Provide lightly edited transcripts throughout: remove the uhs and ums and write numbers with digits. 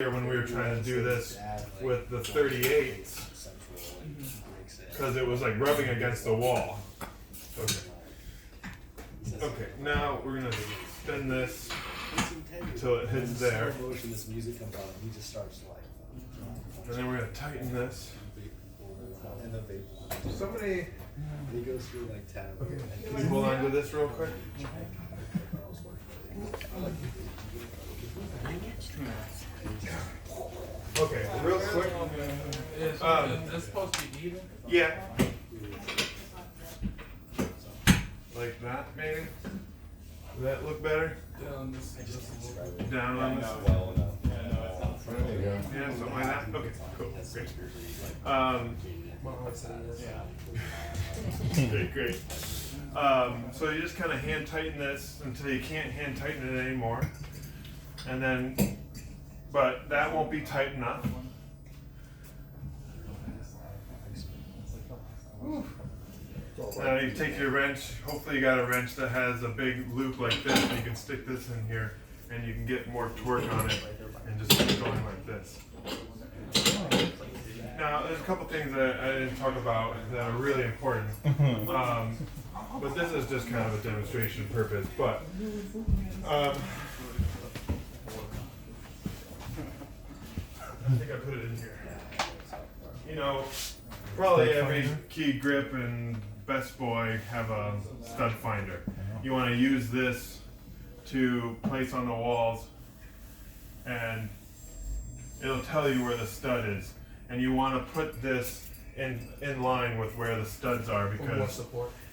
when we were trying to do this with the 38s because it was like rubbing against the wall. Okay. Okay, now we're gonna spin this until it hits there. And then we're gonna tighten this. Somebody goes through like tab. Okay. Can you hold on to this real quick? Okay, real quick. Is this supposed to be even? Yeah. Like that, maybe? Does that look better? Down this Down on this? Well enough. There you go. Yeah, something like that? Okay, cool. Great. Okay, great. So you just kind of hand tighten this until you can't hand tighten it anymore. And then, but that won't be tight enough. Now you take your wrench, hopefully you got a wrench that has a big loop like this, and you can stick this in here and you can get more torque on it and just keep going like this. Now there's a couple things that I didn't talk about that are really important, but this is just kind of a demonstration purpose. But I think I put it in here. You know, probably every key grip and Best Boy have a stud finder. You want to use this to place on the walls, and it'll tell you where the stud is. And you want to put this in line with where the studs are because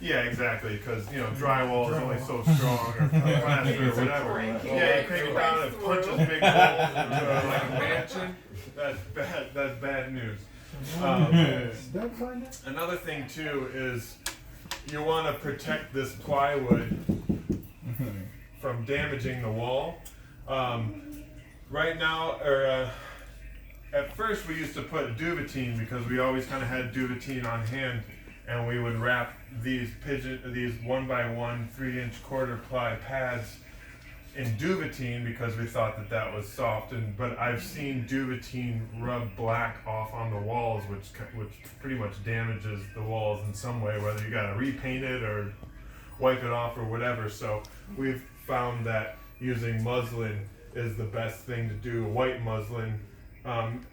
yeah, exactly. Because you know drywall is only so strong or plaster or whatever. Yeah, you crank it down and it punches big holes into like a mansion. That's bad. That's bad news. Another thing too is you want to protect this plywood from damaging the wall. Right now, or at first we used to put Duvetine because we always kind of had Duvetine on hand, and we would wrap these 1x1 3-inch quarter ply pads in Duvetine because we thought that that was soft. But I've seen Duvetine rub black off on the walls, which pretty much damages the walls in some way, whether you got to repaint it or wipe it off or whatever. So we've found that using muslin is the best thing to do. White muslin.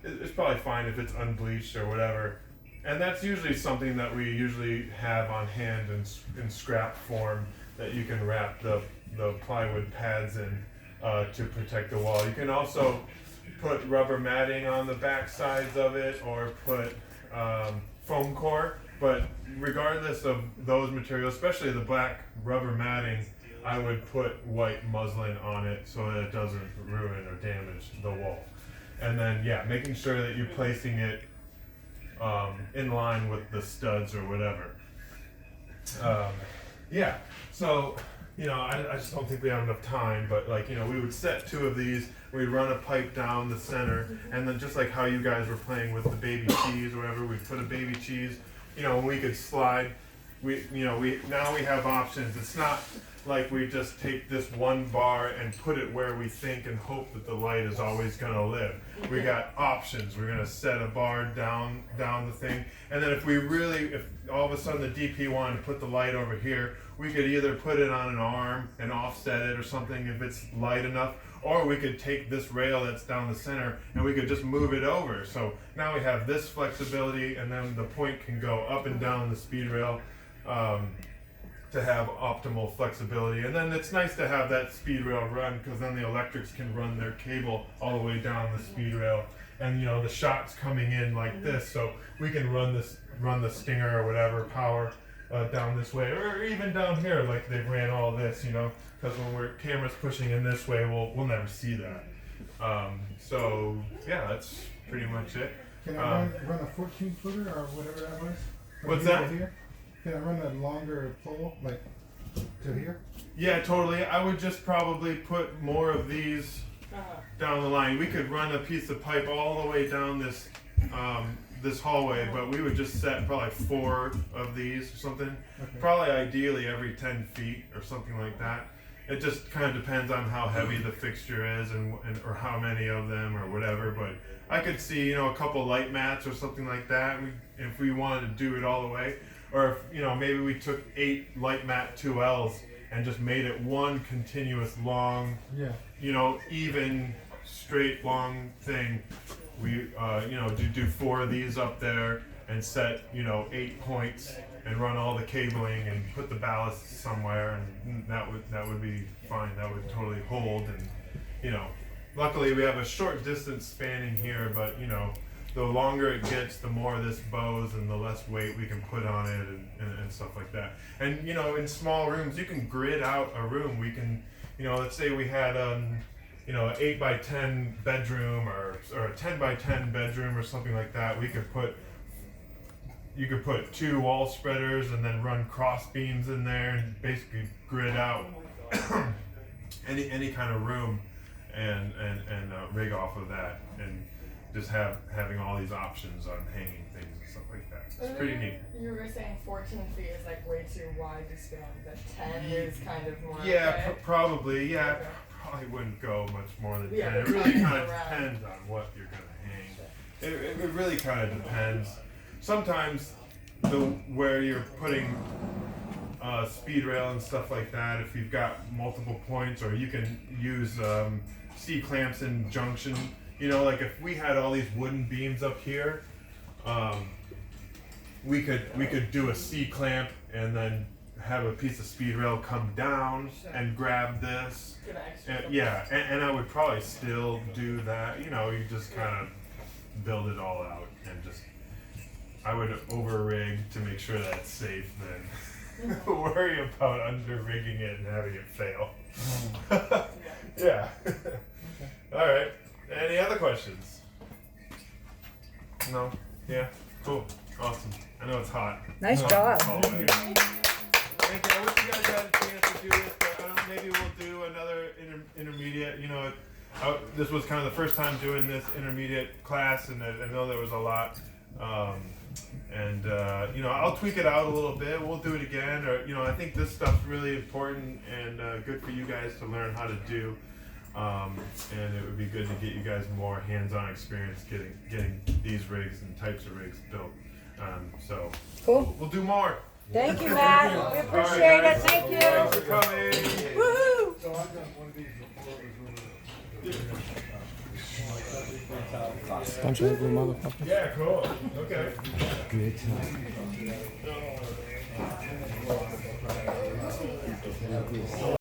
It's probably fine if it's unbleached or whatever. And that's usually something that we usually have on hand in scrap form that you can wrap the plywood pads in to protect the wall. You can also put rubber matting on the back sides of it or put foam core. But regardless of those materials, especially the black rubber matting, I would put white muslin on it so that it doesn't ruin or damage the wall. And then, yeah, making sure that you're placing it in line with the studs or whatever. Yeah, so, you know, I just don't think we have enough time, but like, you know, we would set 2 of these, we'd run a pipe down the center, and then just like how you guys were playing with the baby cheese or whatever, we'd put a baby cheese, you know, and we could slide. Now we have options. It's not like we just take this one bar and put it where we think and hope that the light is always going to live. We got options. We're going to set a bar down the thing, and then if all of a sudden the DP wanted to put the light over here, we could either put it on an arm and offset it or something if it's light enough, or we could take this rail that's down the center and we could just move it over. So now we have this flexibility, and then the point can go up and down the speed rail to have optimal flexibility. And then it's nice to have that speed rail run because then the electrics can run their cable all the way down the speed rail, and you know the shot's coming in like this, so we can run the Stinger or whatever power down this way, or even down here like they ran all this, you know, because when camera's pushing in this way, we'll never see that. So yeah, that's pretty much it. Can I run a 14-footer or whatever that was? What's that? Here? Can I run a longer pole, like to here? Yeah, totally. I would just probably put more of these down the line. We could run a piece of pipe all the way down this this hallway, but we would just set probably 4 of these or something. Okay. Probably ideally every 10 feet or something like that. it just kind of depends on how heavy the fixture is and or how many of them or whatever. But I could see, you know, a couple light mats or something like that. If we wanted to do it all the way, or if, you know, maybe we took 8 light mat 2Ls and just made it one continuous long, Yeah. you know, even straight long thing. We, you know, do 4 of these up there and set, you know, 8 points and run all the cabling and put the ballast somewhere, and that would be fine. That would totally hold. And, you know, luckily we have a short distance spanning here, but, you know, the longer it gets, the more this bows and the less weight we can put on it and stuff like that. And, you know, in small rooms, you can grid out a room. We can, you know, let's say we had, you know, an 8 by 10 bedroom or a 10 by 10 bedroom or something like that. You could put 2 wall spreaders and then run cross beams in there and basically grid out any kind of room and rig off of that, and just having all these options on hanging things and stuff like that. It's pretty neat. You were saying 14 feet is like way too wide to span, but 10 is kind of more. Yeah, okay? probably. Yeah, Okay. probably wouldn't go much more than 10. Yeah, It really kind of around. depends on what you're gonna hang. It really kind of depends. Sometimes where you're putting speed rail and stuff like that, if you've got multiple points, or you can use C clamps in junction. You know, like if we had all these wooden beams up here, we could do a C clamp and then have a piece of speed rail come down and grab this. Get an extra And, yeah, and I would probably still do that. You know, you just kind of build it all out and just. I would over rig to make sure that it's safe, then worry about under rigging it and having it fail. Yeah. All right. Any other questions? No? Yeah? Cool. Awesome. I know it's hot. Nice job. Thank you. I wish you guys had a chance to do this, but I don't know, maybe we'll do another intermediate. You know, this was kind of the first time doing this intermediate class, and I know there was a lot. You know, I'll tweak it out a little bit. We'll do it again, or you know, I think this stuff's really important and good for you guys to learn how to do. And it would be good to get you guys more hands-on experience getting these rigs and types of rigs built. So Cool. we'll do more. Thank you, Matt. We All right, appreciate it. guys. Thank you. Thanks for coming. Woohoo! So I've done one of these before. It was Bunch of ugly motherfuckers. Yeah, cool. Okay. Good time.